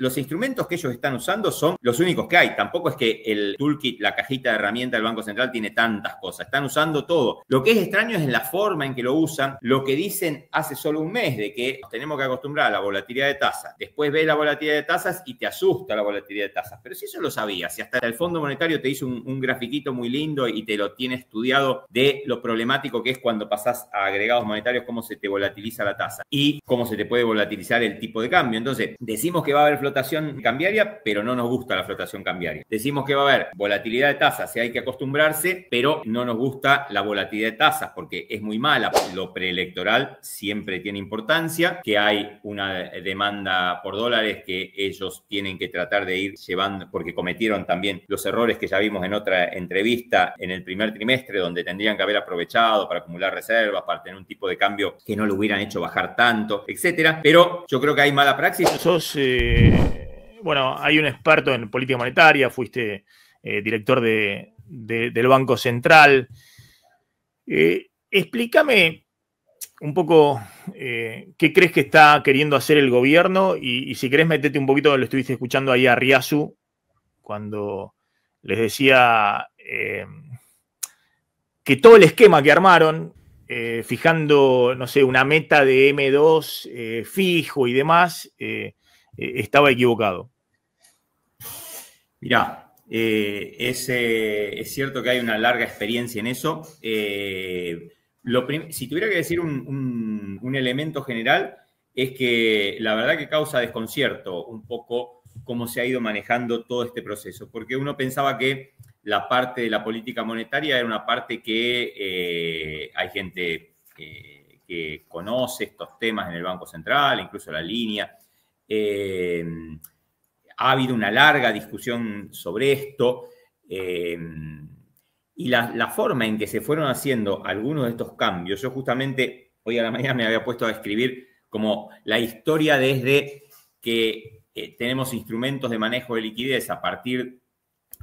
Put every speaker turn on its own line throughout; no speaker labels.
los instrumentos que ellos están usando son los únicos que hay. Tampoco es que el toolkit, la cajita de herramientas del Banco Central tiene tantas cosas. Están usando todo. Lo que es extraño es la forma en que lo usan. Lo que dicen hace solo un mes de que nos tenemos que acostumbrar a la volatilidad de tasas. Después ves la volatilidad de tasas y te asusta la volatilidad de tasas. Pero si eso lo sabías, si hasta el Fondo Monetario te hizo un grafiquito muy lindo y te lo tiene estudiado de lo problemático que es cuando pasás a agregados monetarios, cómo se te volatiliza la tasa y cómo se te puede volatilizar el tipo de cambio. Entonces, decimos que va a haber flotación cambiaria, pero no nos gusta la flotación cambiaria. Decimos que va a haber volatilidad de tasas, si hay que acostumbrarse, pero no nos gusta la volatilidad de tasas porque es muy mala. Lo preelectoral siempre tiene importancia, que hay una demanda por dólares que ellos tienen que tratar de ir llevando, porque cometieron también los errores que ya vimos en otra entrevista en el primer trimestre, donde tendrían que haber aprovechado para acumular reservas, para tener un tipo de cambio que no lo hubieran hecho bajar tanto, etcétera. Pero yo creo que hay mala praxis.
Bueno, hay un experto en política monetaria, fuiste director del Banco Central. Explícame un poco qué crees que está queriendo hacer el gobierno y si querés metete un poquito, lo estuviste escuchando ahí a Riazu cuando les decía que todo el esquema que armaron, fijando, no sé, una meta de M2 fijo y demás, estaba equivocado.
Mirá, es cierto que hay una larga experiencia en eso. Si tuviera que decir un elemento general, es que la verdad que causa desconcierto un poco cómo se ha ido manejando todo este proceso, porque uno pensaba que la parte de la política monetaria era una parte que hay gente que conoce estos temas en el Banco Central, incluso la línea. Ha habido una larga discusión sobre esto y la forma en que se fueron haciendo algunos de estos cambios. Yo justamente hoy a la mañana me había puesto a escribir como la historia desde que tenemos instrumentos de manejo de liquidez a partir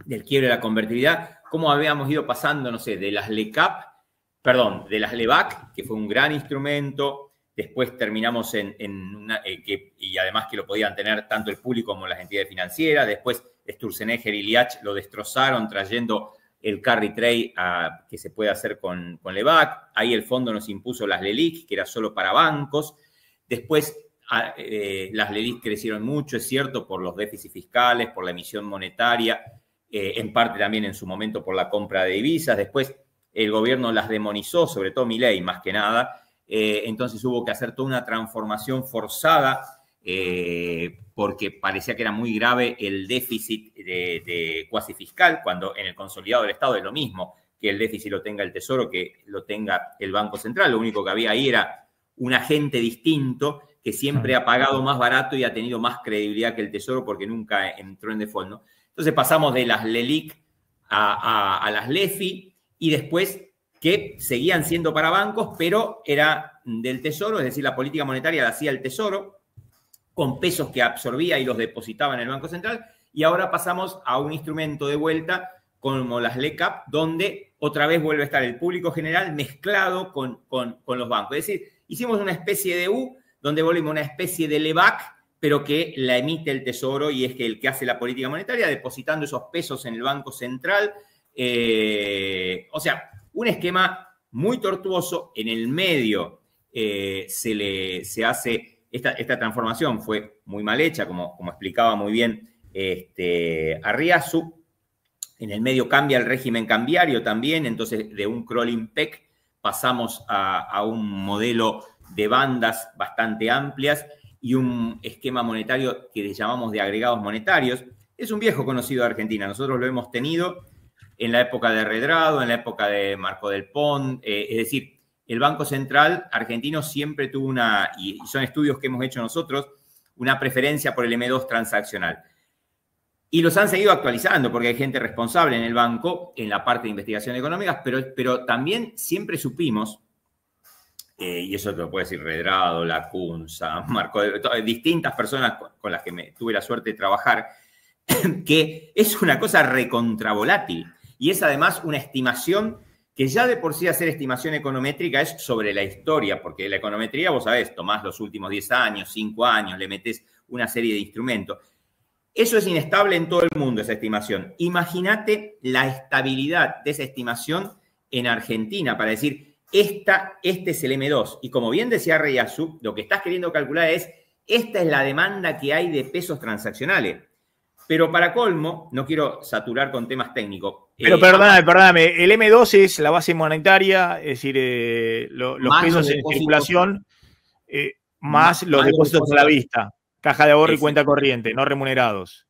del quiebre de la convertibilidad, cómo habíamos ido pasando, no sé, de las de las LEVAC, que fue un gran instrumento. Después terminamos en una, y además que lo podían tener tanto el público como las entidades financieras. Después Sturzenegger y Liach lo destrozaron trayendo el carry trade que se puede hacer con LEVAC. Ahí el fondo nos impuso las LELIC, que era solo para bancos. Después las LELIC crecieron mucho, es cierto, por los déficits fiscales, por la emisión monetaria, en parte también en su momento por la compra de divisas. Después el gobierno las demonizó, sobre todo Milei más que nada. Entonces hubo que hacer toda una transformación forzada porque parecía que era muy grave el déficit de cuasi fiscal, cuando en el consolidado del Estado es lo mismo que el déficit lo tenga el Tesoro, que lo tenga el Banco Central. Lo único que había ahí era un agente distinto que siempre ha pagado más barato y ha tenido más credibilidad que el Tesoro porque nunca entró en default, ¿no? Entonces pasamos de las LELIC a las LEFI y después que seguían siendo para bancos, pero era del Tesoro, es decir, la política monetaria la hacía el Tesoro, con pesos que absorbía y los depositaba en el Banco Central, y ahora pasamos a un instrumento de vuelta como las LECAP, donde otra vez vuelve a estar el público general mezclado con los bancos. Es decir, hicimos una especie de U, donde volvimos a una especie de LEVAC, pero que la emite el Tesoro y es que el que hace la política monetaria, depositando esos pesos en el Banco Central. O sea, un esquema muy tortuoso. En el medio se hace esta transformación, fue muy mal hecha, como explicaba muy bien Arriazu. En el medio cambia el régimen cambiario también, entonces de un crawling peg pasamos a un modelo de bandas bastante amplias y un esquema monetario que le llamamos de agregados monetarios. Es un viejo conocido de Argentina, nosotros lo hemos tenido en la época de Redrado, en la época de Marco del Pont, es decir, el Banco Central argentino siempre tuvo y son estudios que hemos hecho nosotros, una preferencia por el M2 transaccional. Y los han seguido actualizando porque hay gente responsable en el banco, en la parte de investigación económica, pero también siempre supimos, y eso te lo puede decir Redrado, Lacunza, Marco, distintas personas con las que tuve la suerte de trabajar, que es una cosa recontravolátil. Y es además una estimación que ya de por sí hacer estimación econométrica es sobre la historia, porque la econometría, vos sabés, tomás los últimos 10 años, 5 años, le metés una serie de instrumentos. Eso es inestable en todo el mundo, esa estimación. Imagínate la estabilidad de esa estimación en Argentina para decir, este es el M2. Y como bien decía Riasu, lo que estás queriendo calcular es, esta es la demanda que hay de pesos transaccionales. Pero para colmo, no quiero saturar con temas técnicos.
Pero perdóname, el M2 es la base monetaria, es decir, los pesos en circulación, más los depósitos a la vista, caja de ahorro y cuenta corriente, no remunerados.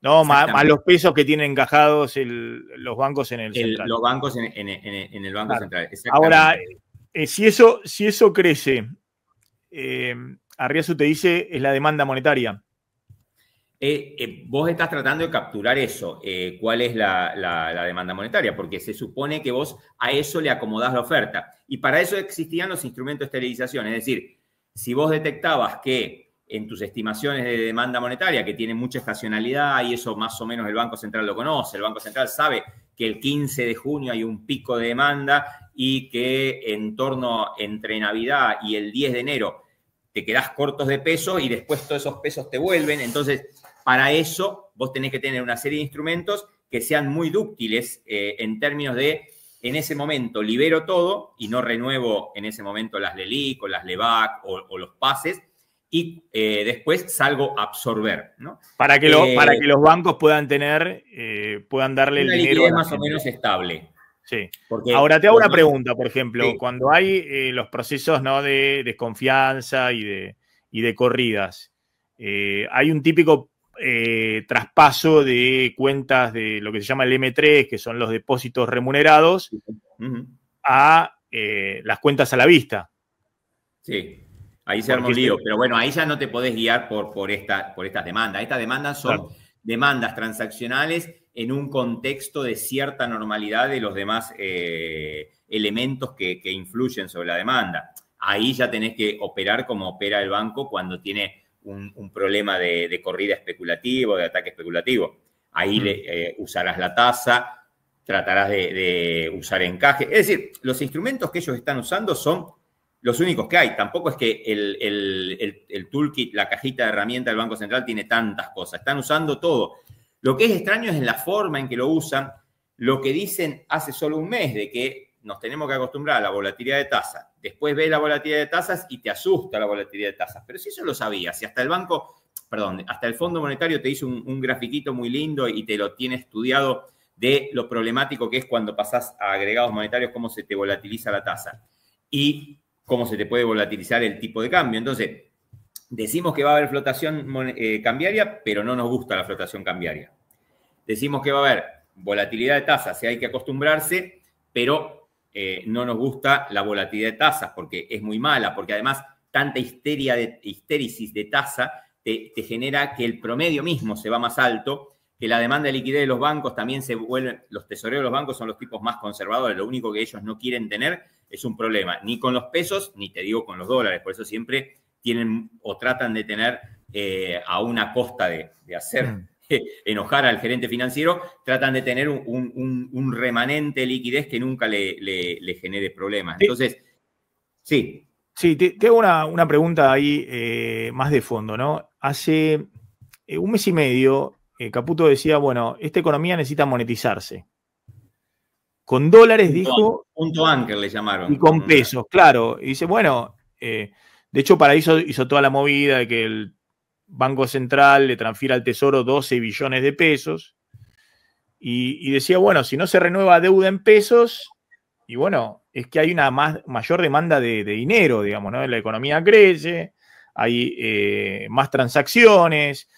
No, más los pesos que tienen encajados los bancos en el central.
Los bancos en el Banco Central.
Ahora, si eso crece, Arriazu te dice, es la demanda monetaria.
Vos estás tratando de capturar eso. ¿Cuál es la demanda monetaria? Porque se supone que vos a eso le acomodás la oferta. Y para eso existían los instrumentos de esterilización. Es decir, si vos detectabas que en tus estimaciones de demanda monetaria, que tienen mucha estacionalidad, y eso más o menos el Banco Central lo conoce, el Banco Central sabe que el 15 de junio hay un pico de demanda y que en torno entre Navidad y el 10 de enero te quedás cortos de pesos y después todos esos pesos te vuelven. Entonces, para eso vos tenés que tener una serie de instrumentos que sean muy dúctiles en términos de, en ese momento libero todo y no renuevo en ese momento las LELIQ o las LEVAC o los pases, y después salgo a absorber, ¿no?
Para que los bancos puedan darle el dinero
liquidez más o menos estable.
Sí. Ahora te hago una pregunta, por ejemplo, sí. Cuando hay los procesos, ¿no?, de desconfianza y de corridas, hay un típico traspaso de cuentas de lo que se llama el M3, que son los depósitos remunerados, a las cuentas a la vista.
Sí. Ahí se arma un lío, pero bueno, ahí ya no te podés guiar por estas demandas. Estas demandas son demandas transaccionales en un contexto de cierta normalidad de los demás elementos que influyen sobre la demanda. Ahí ya tenés que operar como opera el banco cuando tiene un problema de corrida especulativo, de ataque especulativo. Ahí usarás la tasa, tratarás de usar encaje. Es decir, los instrumentos que ellos están usando son los únicos que hay. Tampoco es que el toolkit, la cajita de herramientas del Banco Central tiene tantas cosas. Están usando todo. Lo que es extraño es la forma en que lo usan. Lo que dicen hace solo un mes de que nos tenemos que acostumbrar a la volatilidad de tasa. Después ves la volatilidad de tasas y te asusta la volatilidad de tasas. Pero si eso lo sabías, si hasta hasta el Fondo Monetario te hizo un grafiquito muy lindo y te lo tiene estudiado de lo problemático que es cuando pasás a agregados monetarios, cómo se te volatiliza la tasa. Y cómo se te puede volatilizar el tipo de cambio. Entonces, decimos que va a haber flotación cambiaria, pero no nos gusta la flotación cambiaria. Decimos que va a haber volatilidad de tasas, hay que acostumbrarse, pero no nos gusta la volatilidad de tasas porque es muy mala, porque además tanta histéresis de tasa te genera que el promedio mismo se va más alto, que la demanda de liquidez de los bancos también se vuelve, los tesoreros de los bancos son los tipos más conservadores, lo único que ellos no quieren tener es un problema, ni con los pesos, ni te digo con los dólares, por eso siempre tienen o tratan de tener a una costa de hacer enojar al gerente financiero, tratan de tener un remanente de liquidez que nunca le genere problemas. Entonces, sí.
Sí, te hago una pregunta ahí más de fondo, ¿no? Hace un mes y medio, Caputo decía, bueno, esta economía necesita monetizarse. Con dólares, dijo...
Punto Anker le llamaron.
Y con pesos, claro. Y dice, bueno, de hecho para eso hizo toda la movida de que el Banco Central le transfiera al Tesoro 12 billones de pesos. Y decía, bueno, si no se renueva deuda en pesos, y bueno, es que hay una mayor demanda de dinero, digamos, ¿no? La economía crece, hay más transacciones,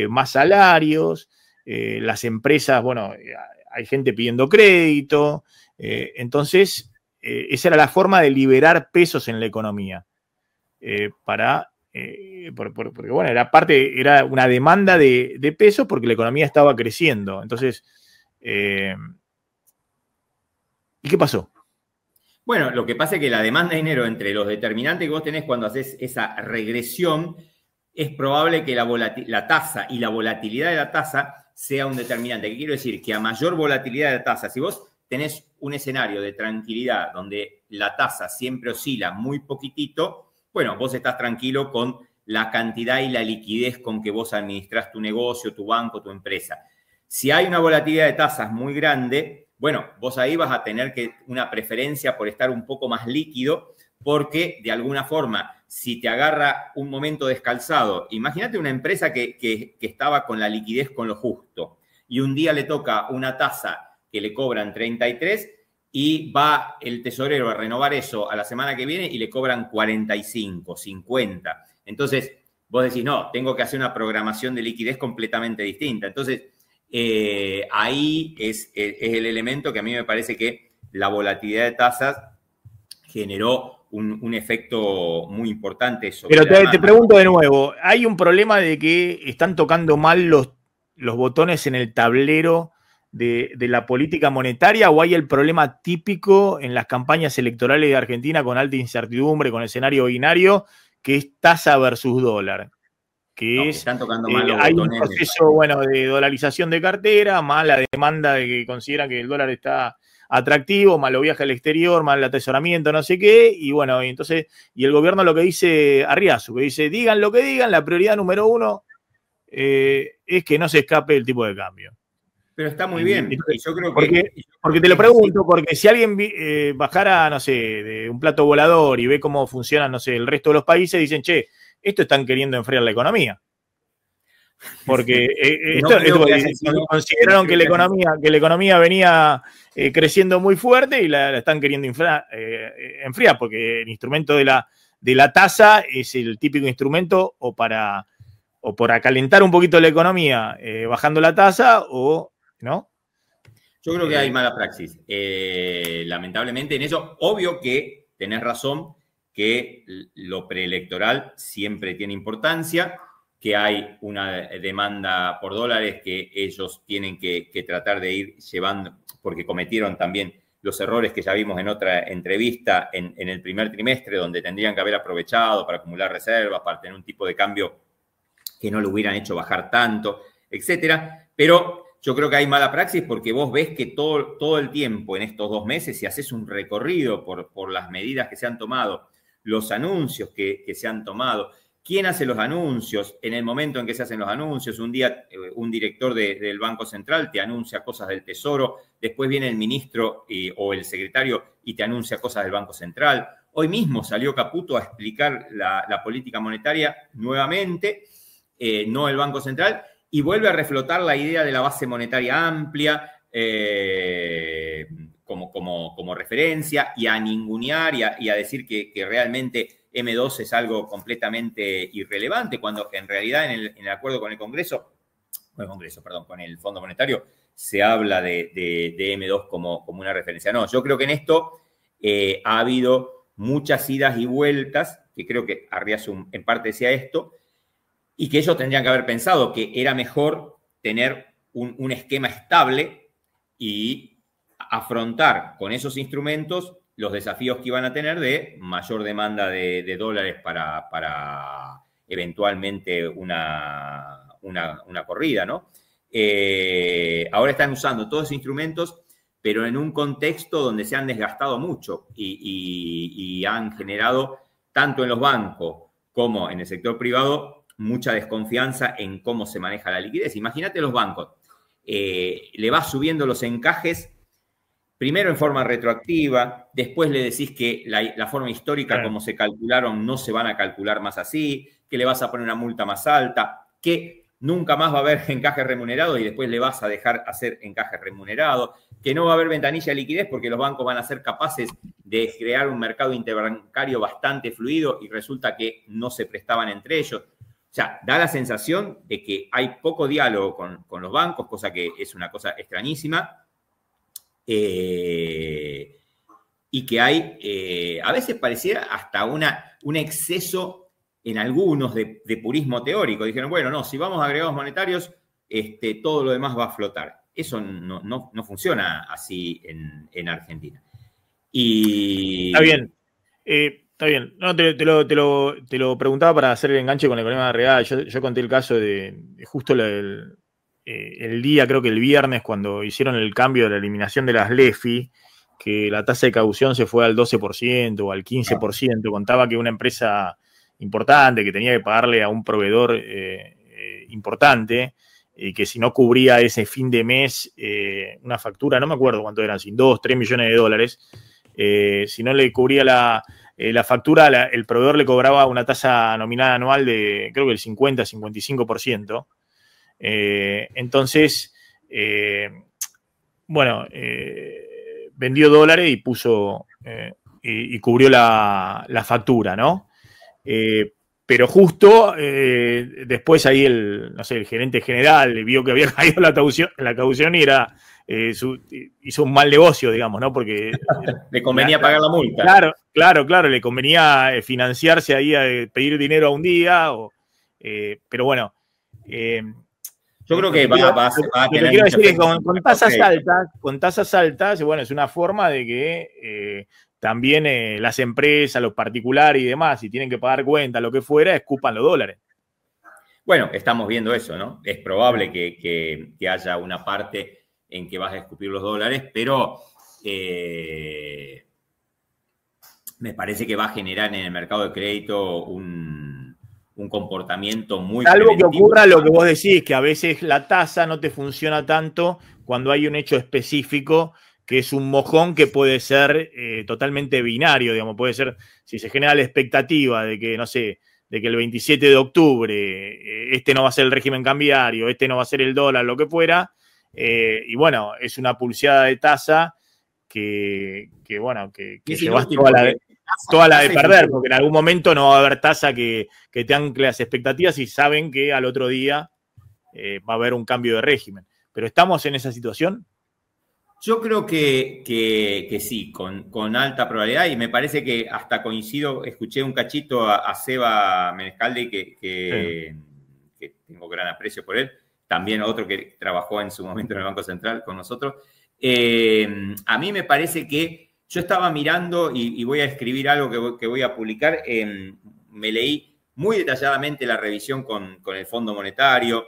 más salarios, las empresas, bueno, hay gente pidiendo crédito, entonces esa era la forma de liberar pesos en la economía, porque bueno, era una demanda de pesos porque la economía estaba creciendo. Entonces, ¿y qué pasó?
Bueno, lo que pasa es que la demanda de dinero entre los determinantes que vos tenés cuando haces esa regresión, es probable que la tasa y la volatilidad de la tasa sea un determinante. ¿Qué quiero decir? Que a mayor volatilidad de la tasa, si vos tenés un escenario de tranquilidad donde la tasa siempre oscila muy poquitito, bueno, vos estás tranquilo con la cantidad y la liquidez con que vos administrás tu negocio, tu banco, tu empresa. Si hay una volatilidad de tasas muy grande, bueno, vos ahí vas a tener una preferencia por estar un poco más líquido, porque de alguna forma, si te agarra un momento descalzado, imagínate una empresa que estaba con la liquidez con lo justo y un día le toca una tasa que le cobran 33 y va el tesorero a renovar eso a la semana que viene y le cobran 45, 50. Entonces, vos decís, no, tengo que hacer una programación de liquidez completamente distinta. Entonces, ahí es el elemento que a mí me parece que la volatilidad de tasas generó un efecto muy importante sobre
Pero te pregunto de nuevo, ¿hay un problema de que están tocando mal los botones en el tablero de la política monetaria, o hay el problema típico en las campañas electorales de Argentina con alta incertidumbre, con escenario binario, que es tasa versus dólar? Que
están tocando mal los
hay un
botones.
proceso, bueno, de dolarización de cartera, más la demanda de que consideran que el dólar está atractivo, más lo viaje al exterior, más el atesoramiento, no sé qué, y bueno, y entonces, y el gobierno lo que dice Arriazu, que dice, digan lo que digan, la prioridad número uno es que no se escape el tipo de cambio.
Pero está muy bien.
Entonces,
y yo creo
porque te lo pregunto, porque si alguien bajara, no sé, de un plato volador y ve cómo funcionan, no sé, el resto de los países, dicen, che, esto están queriendo enfriar la economía. Porque consideraron que la economía venía creciendo muy fuerte y la están queriendo enfriar, porque el instrumento de la tasa es el típico instrumento o para calentar un poquito la economía bajando la tasa o no.
Yo creo que hay mala praxis. Lamentablemente en eso, obvio que tenés razón, que lo preelectoral siempre tiene importancia, que hay una demanda por dólares que ellos tienen que tratar de ir llevando, porque cometieron también los errores que ya vimos en otra entrevista en el primer trimestre, donde tendrían que haber aprovechado para acumular reservas, para tener un tipo de cambio que no lo hubieran hecho bajar tanto, etcétera. Pero yo creo que hay mala praxis porque vos ves que todo el tiempo en estos 2 meses, si haces un recorrido por las medidas que se han tomado, los anuncios que se han tomado, quién hace los anuncios, en el momento en que se hacen los anuncios, un día un director del Banco Central te anuncia cosas del Tesoro, después viene el ministro o el secretario y te anuncia cosas del Banco Central. Hoy mismo salió Caputo a explicar la política monetaria nuevamente, no el Banco Central, y vuelve a reflotar la idea de la base monetaria amplia como referencia y a ningunear y a decir que realmente M2 es algo completamente irrelevante, cuando en realidad en el acuerdo con el Congreso, con el Fondo Monetario, se habla de M2 como una referencia. No, yo creo que en esto ha habido muchas idas y vueltas, que creo que Arriazu en parte decía esto, y que ellos tendrían que haber pensado que era mejor tener un esquema estable y afrontar con esos instrumentos los desafíos que iban a tener de mayor demanda de dólares para eventualmente una corrida, ¿no? Ahora están usando todos esos instrumentos, pero en un contexto donde se han desgastado mucho y han generado, tanto en los bancos como en el sector privado, mucha desconfianza en cómo se maneja la liquidez. Imagínate los bancos. Le vas subiendo los encajes, primero en forma retroactiva, después le decís que la forma histórica como se calcularon no se van a calcular más así, que le vas a poner una multa más alta, que nunca más va a haber encajes remunerados y después le vas a dejar hacer encajes remunerados, que no va a haber ventanilla de liquidez porque los bancos van a ser capaces de crear un mercado interbancario bastante fluido y resulta que no se prestaban entre ellos. O sea, da la sensación de que hay poco diálogo con los bancos, cosa que es una cosa extrañísima. Y que hay, a veces pareciera hasta un exceso en algunos de purismo teórico. Dijeron, bueno, no, si vamos a agregados monetarios, todo lo demás va a flotar. Eso no funciona así en Argentina.
Está bien. Está bien. No, te lo preguntaba para hacer el enganche con la economía real. Yo conté el caso de justo el día, creo que el viernes, cuando hicieron el cambio de la eliminación de las LEFI, que la tasa de caución se fue al 12% o al 15%. Contaba que una empresa importante, que tenía que pagarle a un proveedor importante, y que si no cubría ese fin de mes una factura, no me acuerdo cuánto eran, sin 2, 3 millones de dólares, si no le cubría la factura, el proveedor le cobraba una tasa nominal anual de, creo que el 50-55%. Entonces, bueno, vendió dólares y puso y cubrió la factura, ¿no? Pero justo después ahí no sé, el gerente general vio que había caído la caución y hizo un mal negocio, digamos, ¿no? Porque
le convenía pagar la multa.
Claro, le convenía financiarse ahí, pedir dinero a un día, pero bueno.
Yo creo que va a tener.
Lo que quiero decir es que con tasas altas, bueno, es una forma de que también las empresas, los particulares y demás, si tienen que pagar cuenta, lo que fuera, escupan los dólares.
Bueno, estamos viendo eso, ¿no? Es probable que haya una parte en que vas a escupir los dólares, pero me parece que va a generar en el mercado de crédito un comportamiento muy
Algo que ocurra lo que vos decís, que a veces la tasa no te funciona tanto cuando hay un hecho específico que es un mojón que puede ser totalmente binario, digamos, puede ser, si se genera la expectativa de que, no sé, de que el 27 de octubre este no va a ser el régimen cambiario, este no va a ser el dólar, lo que fuera, y bueno, es una pulseada de tasa que llevas toda la de perder, porque en algún momento no va a haber tasa que te ancle las expectativas y saben que al otro día va a haber un cambio de régimen. ¿Pero estamos en esa situación?
Yo creo que sí, con alta probabilidad, y me parece que hasta coincido, escuché un cachito a Seba Menescaldi, que tengo gran aprecio por él, también otro que trabajó en su momento en el Banco Central con nosotros. A mí me parece que yo estaba mirando, y voy a escribir algo que voy a publicar, me leí muy detalladamente la revisión con el Fondo Monetario,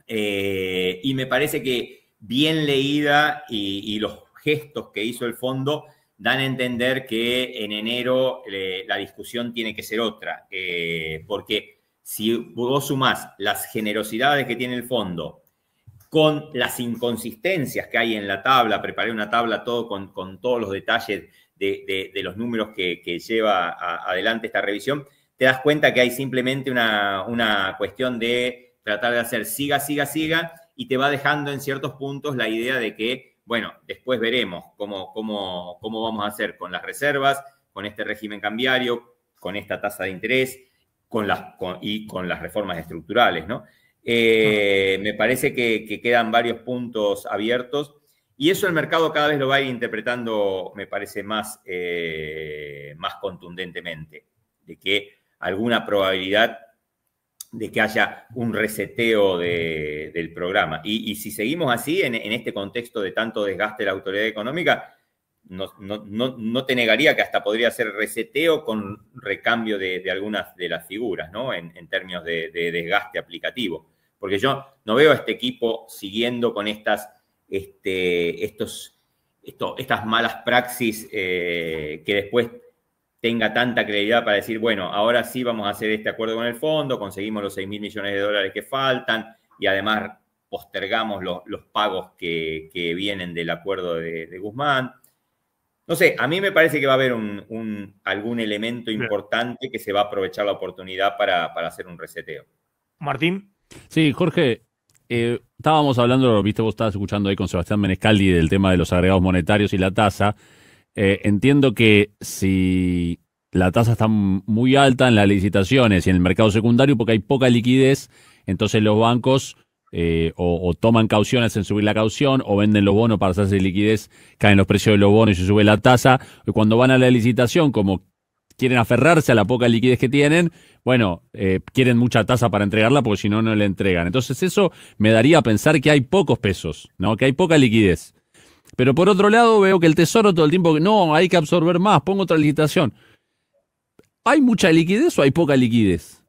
y me parece que bien leída y los gestos que hizo el fondo dan a entender que en enero la discusión tiene que ser otra, porque si vos sumás las generosidades que tiene el fondo con las inconsistencias que hay en la tabla, preparé una tabla todo con todos los detalles de los números que lleva adelante esta revisión, te das cuenta que hay simplemente una cuestión de tratar de hacer siga, y te va dejando en ciertos puntos la idea de que, bueno, después veremos cómo vamos a hacer con las reservas, con este régimen cambiario, con esta tasa de interés y con las reformas estructurales, ¿no? Me parece que quedan varios puntos abiertos y eso el mercado cada vez lo va a ir interpretando, me parece, más contundentemente, de que alguna probabilidad de que haya un reseteo del programa. Y si seguimos así, en este contexto de tanto desgaste de la autoridad económica, no te negaría que hasta podría ser reseteo con recambio de algunas de las figuras, ¿no? En términos de desgaste aplicativo. Porque yo no veo a este equipo siguiendo con estas malas praxis que después tenga tanta credibilidad para decir, bueno, ahora sí vamos a hacer este acuerdo con el fondo, conseguimos los 6.000 millones de dólares que faltan y además postergamos los pagos que vienen del acuerdo de Guzmán. No sé, a mí me parece que va a haber algún elemento importante que se va a aprovechar la oportunidad para hacer un reseteo.
Martín.
Sí, Jorge, estábamos hablando, viste, vos estabas escuchando ahí con Sebastián Menescaldi del tema de los agregados monetarios y la tasa. Entiendo que si la tasa está muy alta en las licitaciones y en el mercado secundario porque hay poca liquidez, entonces los bancos o toman cauciones en subir la caución o venden los bonos para hacerse liquidez, caen los precios de los bonos y se sube la tasa. Y cuando van a la licitación, como quieren aferrarse a la poca liquidez que tienen, bueno, quieren mucha tasa para entregarla porque si no, no le entregan. Entonces eso me daría a pensar que hay pocos pesos, ¿no? Que hay poca liquidez. Pero por otro lado veo que el Tesoro todo el tiempo, no, hay que absorber más, pongo otra licitación. ¿Hay mucha liquidez o hay poca liquidez?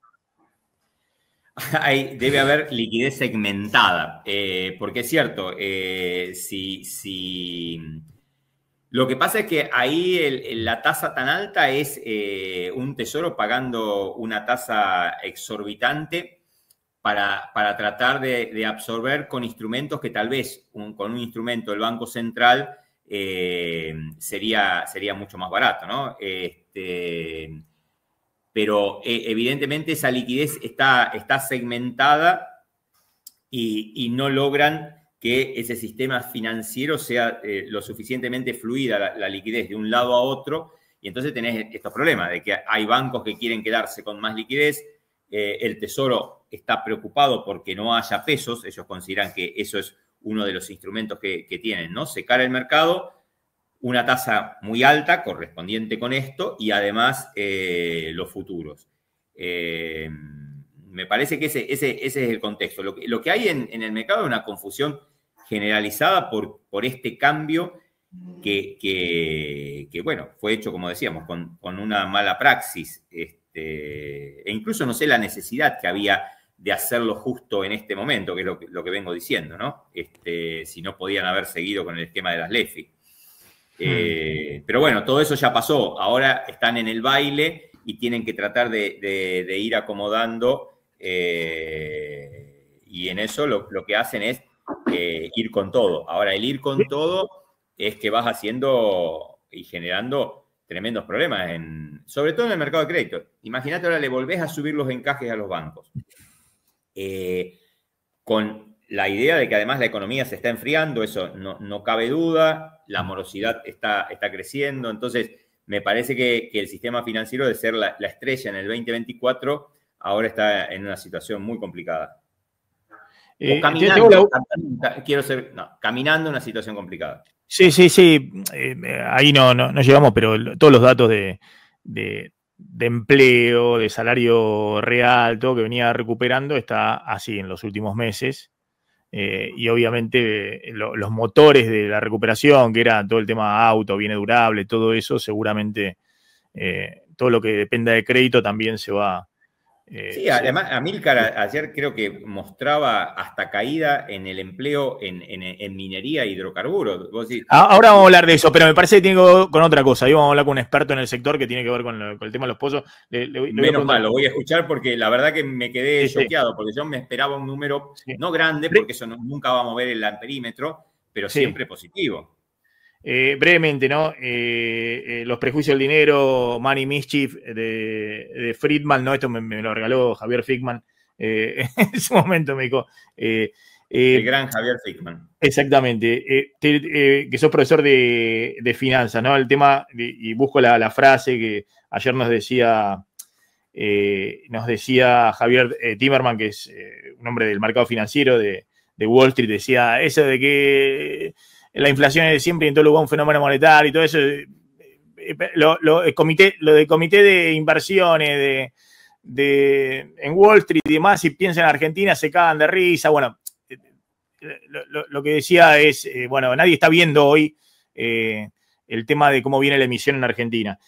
Debe haber liquidez segmentada, porque es cierto, si Lo que pasa es que ahí la tasa tan alta es un tesoro pagando una tasa exorbitante para tratar de absorber con instrumentos que tal vez con un instrumento del Banco Central sería mucho más barato, ¿no? Pero evidentemente esa liquidez está segmentada y no logran que ese sistema financiero sea lo suficientemente fluida la liquidez de un lado a otro, y entonces tenés estos problemas de que hay bancos que quieren quedarse con más liquidez, el Tesoro está preocupado porque no haya pesos, ellos consideran que eso es uno de los instrumentos que tienen, ¿no? Secar el mercado, una tasa muy alta correspondiente con esto y además los futuros. Me parece que ese es el contexto. Lo que hay en el mercado es una confusión generalizada por este cambio que, bueno, fue hecho, como decíamos, con una mala praxis. E incluso no sé la necesidad que había de hacerlo justo en este momento, que es lo que vengo diciendo, ¿no? Si no podían haber seguido con el esquema de las LEFI. Pero bueno, todo eso ya pasó. Ahora están en el baile y tienen que tratar de ir acomodando. Y en eso lo que hacen es ir con todo. Ahora, el ir con todo es que vas haciendo y generando tremendos problemas, sobre todo en el mercado de crédito. Imagínate, ahora le volvés a subir los encajes a los bancos. Con la idea de que además la economía se está enfriando, eso no cabe duda, la morosidad está creciendo, entonces me parece que el sistema financiero, de ser la estrella en el 2024, ahora está en una situación muy complicada. O caminando, caminando en una situación complicada.
Sí. Ahí no llegamos, pero todos los datos de empleo, de salario real, todo que venía recuperando, está así en los últimos meses. Y obviamente los motores de la recuperación, que era todo el tema auto, bienes durables, todo eso, seguramente todo lo que dependa de crédito también se va.
Sí, además, Amílcar ayer creo que mostraba hasta caída en el empleo en minería e hidrocarburos.
Ahora vamos a hablar de eso, pero me parece que tiene que ver con otra cosa. Ahí vamos a hablar con un experto en el sector que tiene que ver con el tema de los pozos.
Menos mal, lo voy a escuchar porque la verdad que me quedé choqueado, porque yo me esperaba un número no grande, porque eso nunca va a mover el amperímetro, pero siempre positivo.
Brevemente, ¿no? Los prejuicios del dinero, Money Mischief de Friedman, ¿no? Esto me lo regaló Javier Friedman en ese momento, me dijo.
El gran Javier Friedman.
Exactamente. Que sos profesor de finanzas, ¿no? El tema, y busco la frase que ayer nos decía Javier Timerman, que es un hombre del mercado financiero de Wall Street, decía eso de que la inflación es siempre y en todo lugar un fenómeno monetario y todo eso. Lo del comité de inversiones en Wall Street y demás, si piensan en Argentina, se cagan de risa. Bueno, lo que decía es, bueno, nadie está viendo hoy el tema de cómo viene la emisión en Argentina.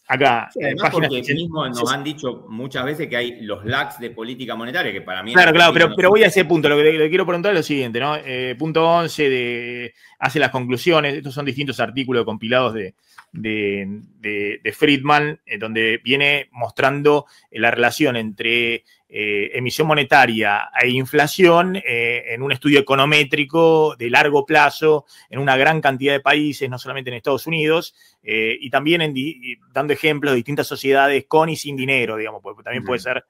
Acá,
sí, además porque mismo nos han dicho muchas veces que hay los lags de política monetaria, que para mí...
Claro, pero voy a ese punto. Lo que le quiero preguntar es lo siguiente, ¿no? Punto 11 hace las conclusiones. Estos son distintos artículos compilados de Friedman, donde viene mostrando la relación entre emisión monetaria e inflación en un estudio econométrico de largo plazo en una gran cantidad de países, no solamente en Estados Unidos, y también dando ejemplos de distintas sociedades con y sin dinero, digamos, porque también puede ser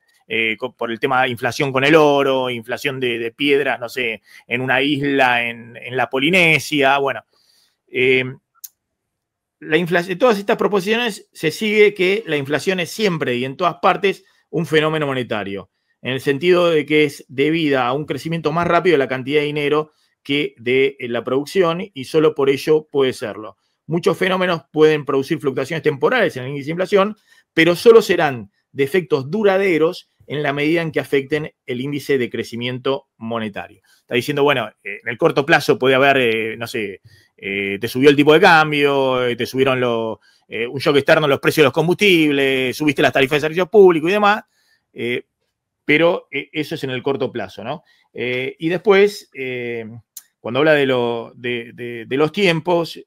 por el tema de inflación con el oro, inflación de piedras, no sé, en una isla en la Polinesia, bueno. La inflación, todas estas proposiciones se sigue que la inflación es siempre y en todas partes un fenómeno monetario, en el sentido de que es debida a un crecimiento más rápido de la cantidad de dinero que de la producción y solo por ello puede serlo. Muchos fenómenos pueden producir fluctuaciones temporales en el índice de inflación, pero solo serán de efectos duraderos en la medida en que afecten el índice de crecimiento monetario. Está diciendo, bueno, en el corto plazo puede haber, no sé, te subió el tipo de cambio, te subieron un shock externo en los precios de los combustibles, subiste las tarifas de servicios públicos y demás, pero eso es en el corto plazo, ¿no? Y después, cuando habla de los tiempos,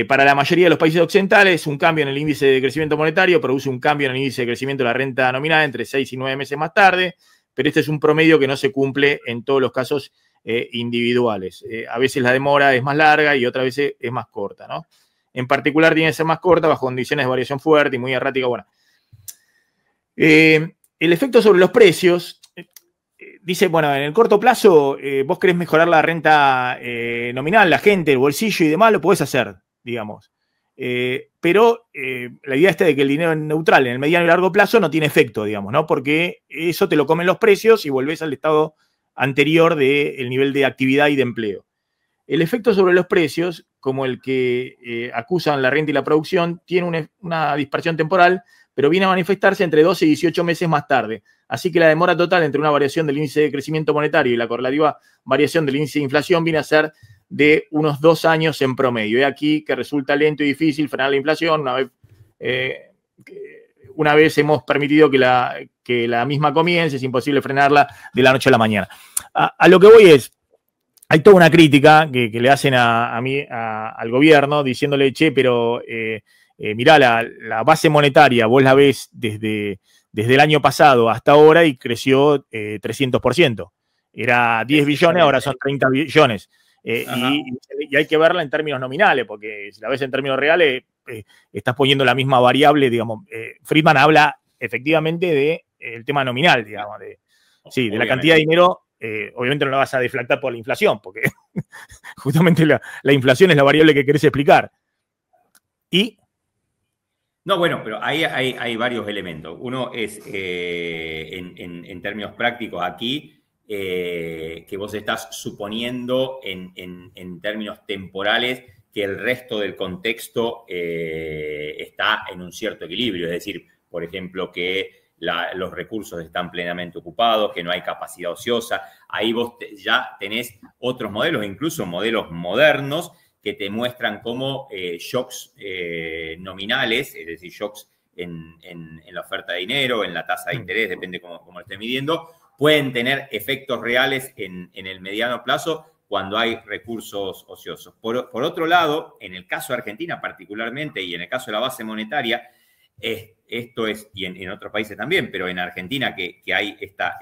para la mayoría de los países occidentales, un cambio en el índice de crecimiento monetario produce un cambio en el índice de crecimiento de la renta nominal entre 6 y 9 meses más tarde, pero este es un promedio que no se cumple en todos los casos individuales. A veces la demora es más larga y otras veces es más corta, ¿no? En particular tiene que ser más corta bajo condiciones de variación fuerte y muy errática. Bueno, el efecto sobre los precios, dice, bueno, en el corto plazo vos querés mejorar la renta nominal, la gente, el bolsillo y demás, lo podés hacer, digamos. Pero la idea está de que el dinero neutral en el mediano y largo plazo no tiene efecto, digamos, ¿no? Porque eso te lo comen los precios y volvés al estado anterior del nivel de actividad y de empleo. El efecto sobre los precios, como el que acusan la renta y la producción, tiene una dispersión temporal, pero viene a manifestarse entre 12 y 18 meses más tarde. Así que la demora total entre una variación del índice de crecimiento monetario y la correlativa variación del índice de inflación viene a ser de unos 2 años en promedio. Y aquí que resulta lento y difícil frenar la inflación. Una vez hemos permitido que la misma comience, es imposible frenarla de la noche a la mañana. A lo que voy es, hay toda una crítica que le hacen al gobierno diciéndole, che, pero mirá, la base monetaria, vos la ves desde el año pasado hasta ahora y creció 300%. Era 10 billones, ahora son 30 billones. Y hay que verla en términos nominales, porque si la ves en términos reales, estás poniendo la misma variable, digamos. Friedman habla efectivamente del tema nominal, digamos, de la cantidad de dinero. Obviamente no la vas a deflactar por la inflación, porque justamente la inflación es la variable que querés explicar. Y...
No, bueno, pero ahí hay varios elementos. Uno es, en términos prácticos, aquí, que vos estás suponiendo en términos temporales que el resto del contexto está en un cierto equilibrio. Es decir, por ejemplo, que los recursos están plenamente ocupados, que no hay capacidad ociosa. Ahí vos ya tenés otros modelos, incluso modelos modernos, que te muestran cómo shocks nominales, es decir, shocks en la oferta de dinero, en la tasa de interés, depende cómo lo estés midiendo, pueden tener efectos reales en el mediano plazo cuando hay recursos ociosos. Por otro lado, en el caso de Argentina particularmente y en el caso de la base monetaria, esto es, y en otros países también, pero en Argentina que hay esta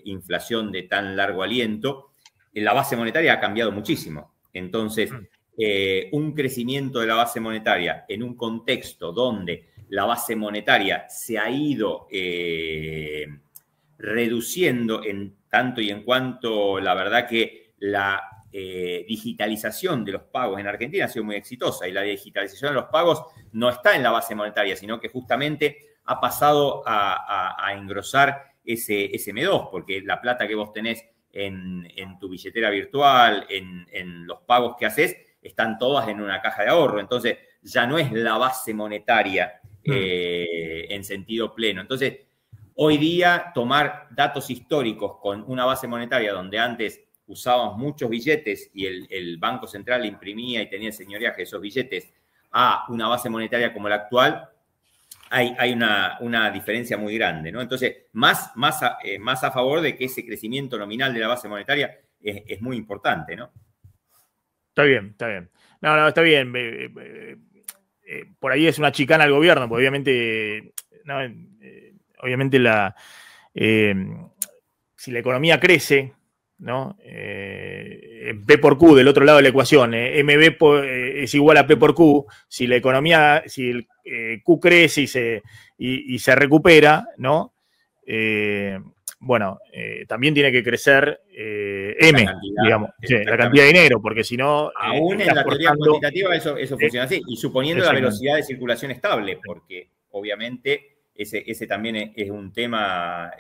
inflación de tan largo aliento, la base monetaria ha cambiado muchísimo. Entonces, un crecimiento de la base monetaria en un contexto donde la base monetaria se ha ido reduciendo en tanto y en cuanto, la verdad que la digitalización de los pagos en Argentina ha sido muy exitosa, y la digitalización de los pagos no está en la base monetaria, sino que justamente ha pasado a engrosar ese M2, porque la plata que vos tenés en tu billetera virtual, en los pagos que haces, están todas en una caja de ahorro. Entonces, ya no es la base monetaria en sentido pleno. Entonces, hoy día, tomar datos históricos con una base monetaria donde antes usábamos muchos billetes y el Banco Central imprimía y tenía el señoreaje de esos billetes, a una base monetaria como la actual, hay una diferencia muy grande, ¿no? Entonces, más a favor de que ese crecimiento nominal de la base monetaria es muy importante, ¿no?
Está bien, está bien. No, está bien. Por ahí es una chicana al gobierno, porque obviamente, ¿no? Obviamente si la economía crece, ¿no? P por Q del otro lado de la ecuación, MB es igual a P por Q. Si la economía, si el Q crece y se recupera, ¿no? Bueno, también tiene que crecer M, digamos, la cantidad de dinero, porque si no...
Aún en la teoría cuantitativa eso funciona así, y suponiendo la velocidad de circulación estable, porque obviamente ese también es un tema,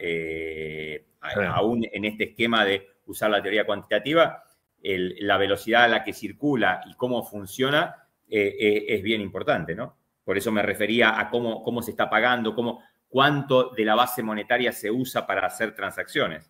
aún en este esquema de usar la teoría cuantitativa, la velocidad a la que circula y cómo funciona es bien importante, ¿no? Por eso me refería a cómo se está pagando, cuánto de la base monetaria se usa para hacer transacciones.